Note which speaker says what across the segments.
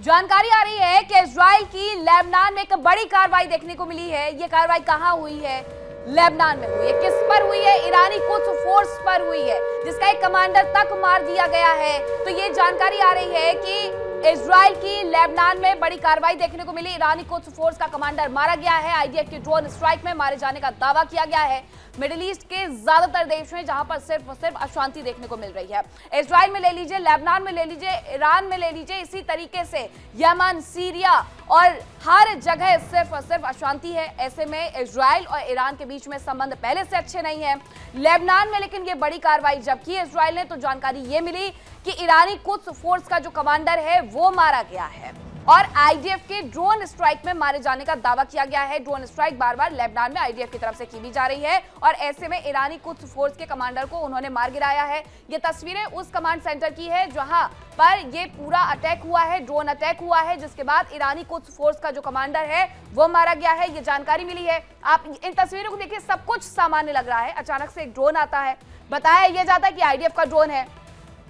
Speaker 1: जानकारी आ रही है कि इजराइल की लेबनान में एक बड़ी कार्रवाई देखने को मिली है। ये कार्रवाई कहां हुई है? लेबनान में हुई है। किस पर हुई है? ईरानी कुछ फोर्स पर हुई है, जिसका एक कमांडर तक मार दिया गया है। तो ये जानकारी आ रही है कि इजराइल की लेबनान में बड़ी कार्रवाई देखने को मिली। ईरानी कुछ फोर्स का कमांडर मारा गया है। आईडीएफ के ड्रोन स्ट्राइक में मारे जाने का दावा किया गया है। मिडिल ईस्ट के ज्यादातर देश हैं जहां पर सिर्फ और सिर्फ अशांति देखने को मिल रही है। इजराइल में ले लीजिए, लेबनान में ले लीजिए, ईरान में ले लीजिए, इसी तरीके से यमन, सीरिया और हर जगह सिर्फ और सिर्फ अशांति है। ऐसे में इजराइल और ईरान के बीच में संबंध पहले से अच्छे नहीं है। लेबनान में लेकिन ये बड़ी कार्रवाई जब की इजराइल ने, तो जानकारी ये मिली कि ईरानी कुछ फोर्स का जो कमांडर है वो मारा गया है और आईडीएफ के ड्रोन स्ट्राइक में मारे जाने का दावा किया गया है। ड्रोन स्ट्राइक बार बार लेबनान में आईडीएफ की तरफ से की भी जा रही है और ऐसे में ईरानी कुछ फोर्स के कमांडर को उन्होंने मार गिराया है। ये तस्वीरें उस कमांड सेंटर की है जहां पर ये पूरा अटैक हुआ है, ड्रोन अटैक हुआ है, जिसके बाद ईरानी कुछ फोर्स का जो कमांडर है वो मारा गया है। ये जानकारी मिली है। आप इन तस्वीरों को देखिए, सब कुछ सामान्य लग रहा है। अचानक से एक ड्रोन आता है, बताया यह जाता है कि आईडीएफ का ड्रोन है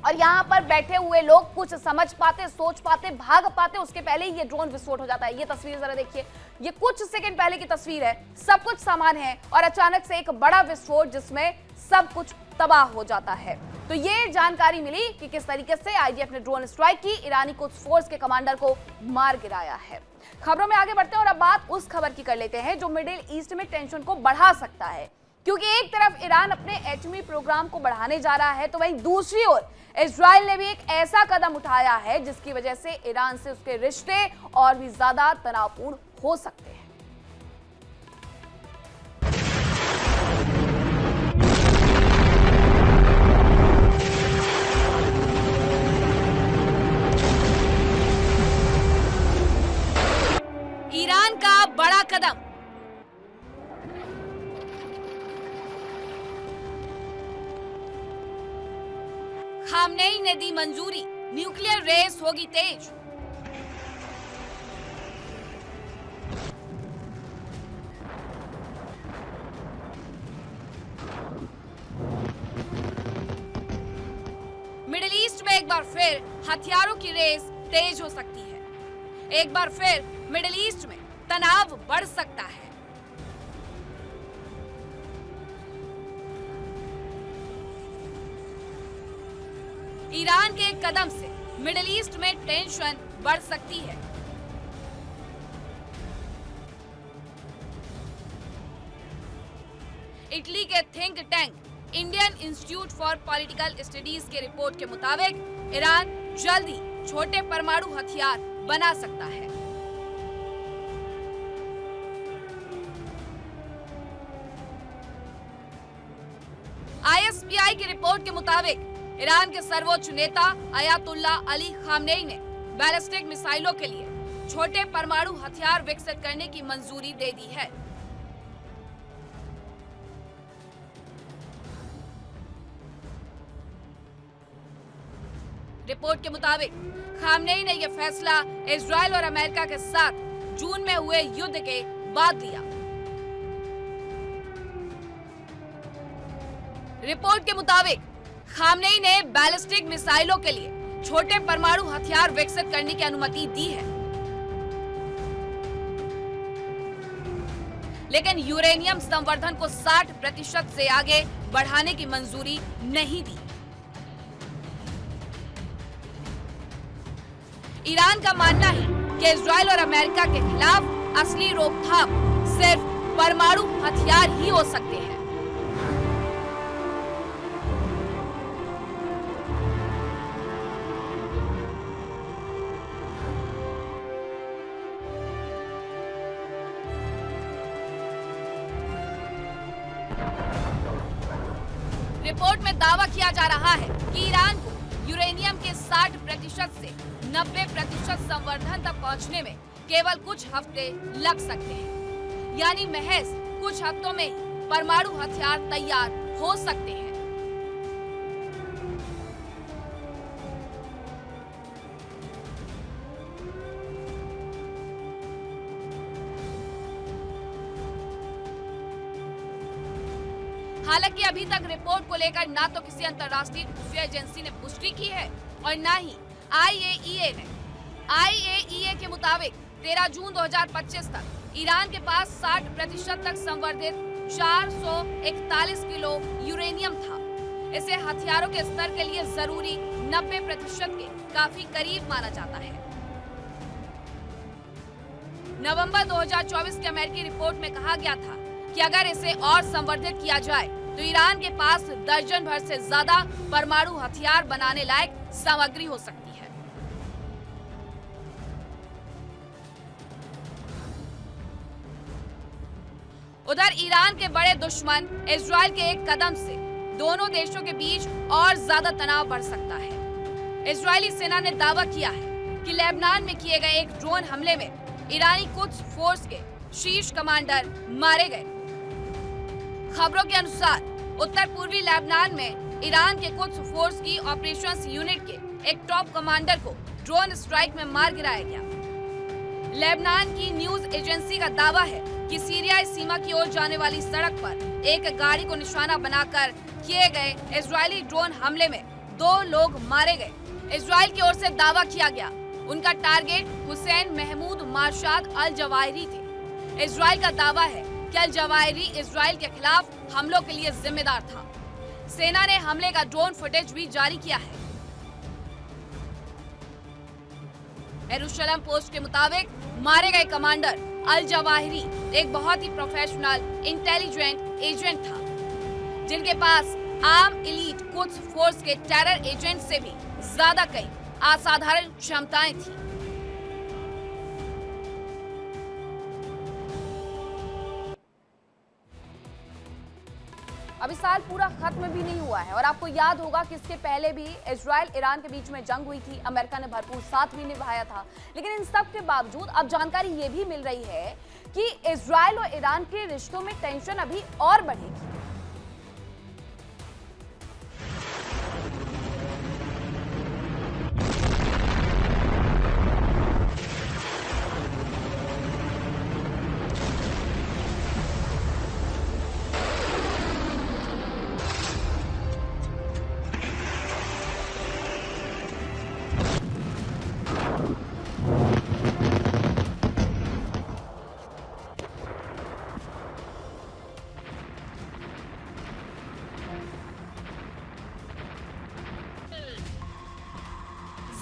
Speaker 1: और यहाँ पर बैठे हुए लोग कुछ समझ पाते, सोच पाते, भाग पाते, उसके पहले ही ये ड्रोन विस्फोट हो जाता है। ये तस्वीर जरा देखिए, ये कुछ सेकंड पहले की तस्वीर है। सब कुछ सामान है और अचानक से एक बड़ा विस्फोट जिसमें सब कुछ तबाह हो जाता है। तो ये जानकारी मिली कि किस तरीके से आईडीएफ ने ड्रोन स्ट्राइक की, ईरानी कुछ फोर्स के कमांडर को मार गिराया है। खबरों में आगे बढ़ते हैं और अब बात उस खबर की कर लेते हैं जो मिडिल ईस्ट में टेंशन को बढ़ा सकता है, क्योंकि एक तरफ ईरान अपने एटमी प्रोग्राम को बढ़ाने जा रहा है, तो वहीं दूसरी ओर इजराइल ने भी एक ऐसा कदम उठाया है जिसकी वजह से ईरान से उसके रिश्ते और भी ज्यादा तनावपूर्ण हो सकते हैं। ईरान का बड़ा कदम। खामनेई ने दी मंजूरी, न्यूक्लियर रेस होगी तेज। मिडिल ईस्ट में एक बार फिर हथियारों की रेस तेज हो सकती है। एक बार फिर मिडिल ईस्ट में तनाव बढ़ सकता है। ईरान के कदम से मिडिल ईस्ट में टेंशन बढ़ सकती है। इटली के think tank Indian institute for political studies के रिपोर्ट के मुताबिक ईरान जल्दी छोटे परमाणु हथियार बना सकता है। आईएसपीआई की रिपोर्ट के मुताबिक ईरान के सर्वोच्च नेता अयातुल्ला अली खामनेई ने बैलिस्टिक मिसाइलों के लिए छोटे परमाणु हथियार विकसित करने की मंजूरी दे दी है। रिपोर्ट के मुताबिक खामनेई ने यह फैसला इजराइल और अमेरिका के साथ जून में हुए युद्ध के बाद लिया। रिपोर्ट के मुताबिक खामनेई ने बैलिस्टिक मिसाइलों के लिए छोटे परमाणु हथियार विकसित करने की अनुमति दी है, लेकिन यूरेनियम संवर्धन को 60% से आगे बढ़ाने की मंजूरी नहीं दी। ईरान का मानना है कि इजराइल और अमेरिका के खिलाफ असली रोकथाम सिर्फ परमाणु हथियार ही हो सकते हैं। रिपोर्ट में दावा किया जा रहा है कि ईरान को यूरेनियम के 60% से 90% संवर्धन तक पहुंचने में केवल कुछ हफ्ते लग सकते हैं, यानी महज कुछ हफ्तों में ही परमाणु हथियार तैयार हो सकते हैं। हालांकि अभी तक रिपोर्ट को लेकर ना तो किसी अंतर्राष्ट्रीय खुफिया एजेंसी ने पुष्टि की है और न ही आईएईए ने। मुताबिक 13 जून 2025 तक ईरान के पास 60% तक संवर्धित 441 किलो यूरेनियम था। इसे हथियारों के स्तर के लिए जरूरी 90% के काफी करीब माना जाता है। नवंबर 2024 की अमेरिकी रिपोर्ट में कहा गया था कि अगर इसे और संवर्धित किया जाए तो ईरान के पास दर्जन भर से ज्यादा परमाणु हथियार बनाने लायक सामग्री हो सकती है। उधर ईरान के बड़े दुश्मन इजराइल के एक कदम से दोनों देशों के बीच और ज्यादा तनाव बढ़ सकता है। इजरायली सेना ने दावा किया है कि लेबनान में किए गए एक ड्रोन हमले में ईरानी कुद्स फोर्स के शीर्ष कमांडर मारे गए। खबरों के अनुसार उत्तर पूर्वी लेबनान में ईरान के कुद्स फोर्स की ऑपरेशंस यूनिट के एक टॉप कमांडर को ड्रोन स्ट्राइक में मार गिराया गया। लेबनान की न्यूज एजेंसी का दावा है कि सीरियाई सीमा की ओर जाने वाली सड़क पर एक गाड़ी को निशाना बनाकर किए गए इजरायली ड्रोन हमले में 2 लोग मारे गए। इजराइल की ओर से दावा किया गया उनका target Hussein Mahmoud Marshad al Jawahiri थे। इजराइल का दावा है कि अल जवाहिरी इजराइल के खिलाफ हमलों के लिए जिम्मेदार था। सेना ने हमले का ड्रोन फुटेज भी जारी किया है। यरूशलेम पोस्ट के मुताबिक मारे गए कमांडर अल जवाहिरी एक बहुत ही प्रोफेशनल इंटेलिजेंट एजेंट था, जिनके पास आर्म एलीट कुद्स फोर्स के टेरर एजेंट से भी ज्यादा कई असाधारण क्षमताएं थी। अभी साल पूरा खत्म भी नहीं हुआ है और आपको याद होगा कि इसके पहले भी इजराइल ईरान के बीच में जंग हुई थी। अमेरिका ने भरपूर साथ भी निभाया था, लेकिन इन सब के बावजूद अब जानकारी ये भी मिल रही है कि इजराइल और ईरान के रिश्तों में टेंशन अभी और बढ़ेगी।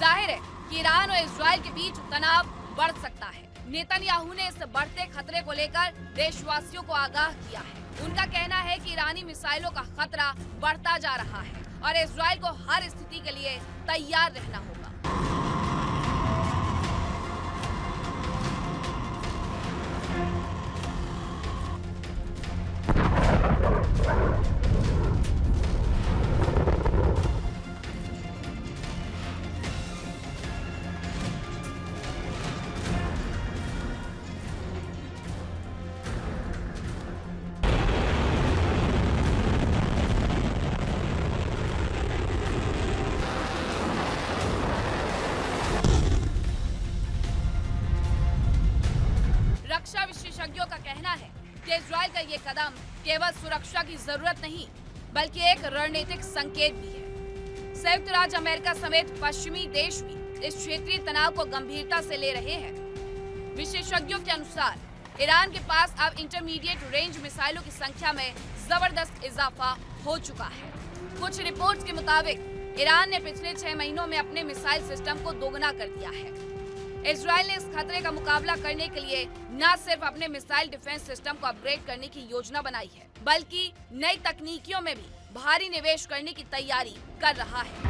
Speaker 1: जाहिर है कि ईरान और इजराइल के बीच तनाव बढ़ सकता है। नेतन्याहू ने इस बढ़ते खतरे को लेकर देशवासियों को आगाह किया है। उनका कहना है कि ईरानी मिसाइलों का खतरा बढ़ता जा रहा है और इजराइल को हर स्थिति के लिए तैयार रहना होगा। रक्षा विशेषज्ञों का कहना है कि इजराइल का ये कदम केवल सुरक्षा की जरूरत नहीं, बल्कि एक रणनीतिक संकेत भी है। संयुक्त राज्य अमेरिका समेत पश्चिमी देश भी इस क्षेत्रीय तनाव को गंभीरता से ले रहे हैं। विशेषज्ञों के अनुसार ईरान के पास अब इंटरमीडिएट रेंज मिसाइलों की संख्या में जबरदस्त इजाफा हो चुका है। कुछ रिपोर्ट्स के मुताबिक ईरान ने पिछले 6 महीनों में अपने मिसाइल सिस्टम को दोगुना कर दिया है। इजराइल ने इस खतरे का मुकाबला करने के लिए न सिर्फ अपने मिसाइल डिफेंस सिस्टम को अपग्रेड करने की योजना बनाई है, बल्कि नई तकनीकियों में भी भारी निवेश करने की तैयारी कर रहा है।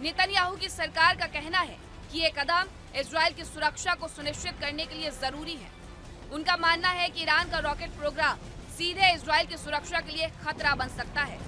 Speaker 1: नेतन्याहू की सरकार का कहना है कि ये कदम इजराइल की सुरक्षा को सुनिश्चित करने के लिए जरूरी है। उनका मानना है कि ईरान का रॉकेट प्रोग्राम सीधे इजराइल की सुरक्षा के लिए खतरा बन सकता है।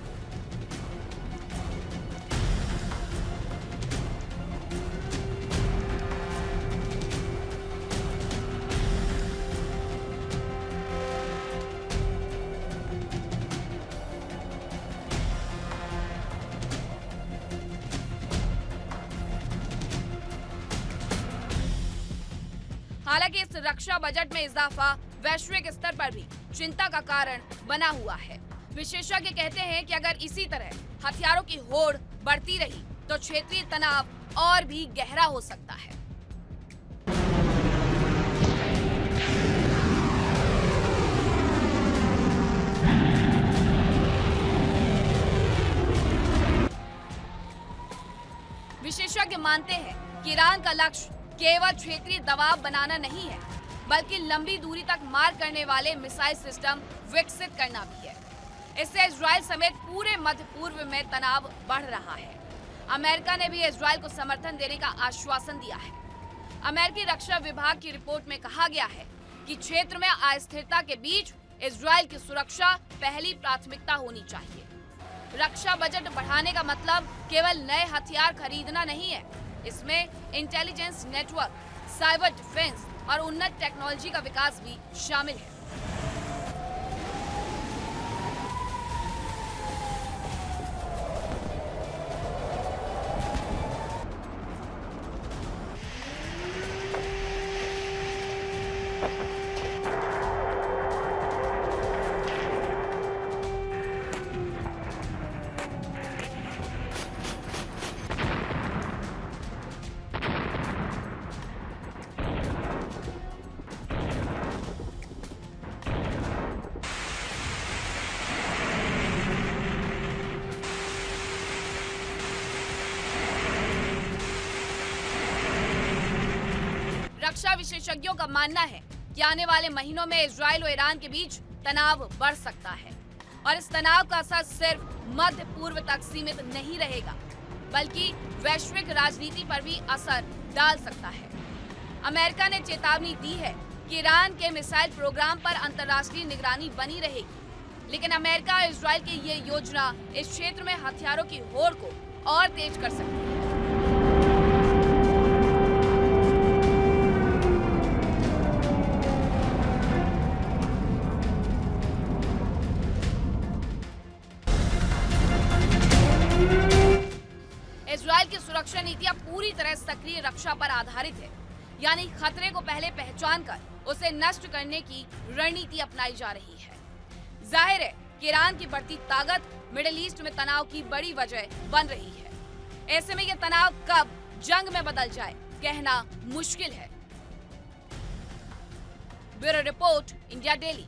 Speaker 1: हालांकि इस रक्षा बजट में इजाफा वैश्विक स्तर पर भी चिंता का कारण बना हुआ है। विशेषज्ञ कहते हैं कि अगर इसी तरह हथियारों की होड़ बढ़ती रही तो क्षेत्रीय तनाव और भी गहरा हो सकता है। विशेषज्ञ मानते हैं कि ईरान का लक्ष्य केवल क्षेत्रीय दबाव बनाना नहीं है, बल्कि लंबी दूरी तक मार करने वाले मिसाइल सिस्टम विकसित करना भी है। इससे इजराइल समेत पूरे मध्य पूर्व में तनाव बढ़ रहा है। अमेरिका ने भी इजराइल को समर्थन देने का आश्वासन दिया है। अमेरिकी रक्षा विभाग की रिपोर्ट में कहा गया है कि क्षेत्र में अस्थिरता के बीच इजराइल की सुरक्षा पहली प्राथमिकता होनी चाहिए। रक्षा बजट बढ़ाने का मतलब केवल नए हथियार खरीदना नहीं है, इसमें इंटेलिजेंस नेटवर्क, साइबर डिफेंस और उन्नत टेक्नोलॉजी का विकास भी शामिल है। रक्षा विशेषज्ञों का मानना है कि आने वाले महीनों में इजराइल और ईरान के बीच तनाव बढ़ सकता है और इस तनाव का असर सिर्फ मध्य पूर्व तक सीमित नहीं रहेगा, बल्कि वैश्विक राजनीति पर भी असर डाल सकता है। अमेरिका ने चेतावनी दी है कि ईरान के मिसाइल प्रोग्राम पर अंतर्राष्ट्रीय निगरानी बनी रहेगी, लेकिन अमेरिका और इजराइल की ये योजना इस क्षेत्र में हथियारों की होड़ को और तेज कर सकती है। इजराइल की सुरक्षा नीतियां पूरी तरह सक्रिय रक्षा पर आधारित है, यानी खतरे को पहले पहचान कर उसे नष्ट करने की रणनीति अपनाई जा रही है। जाहिर है कि ईरान की बढ़ती ताकत मिडिल ईस्ट में तनाव की बड़ी वजह बन रही है। ऐसे में यह तनाव कब जंग में बदल जाए, कहना मुश्किल है। Bureau report, India daily.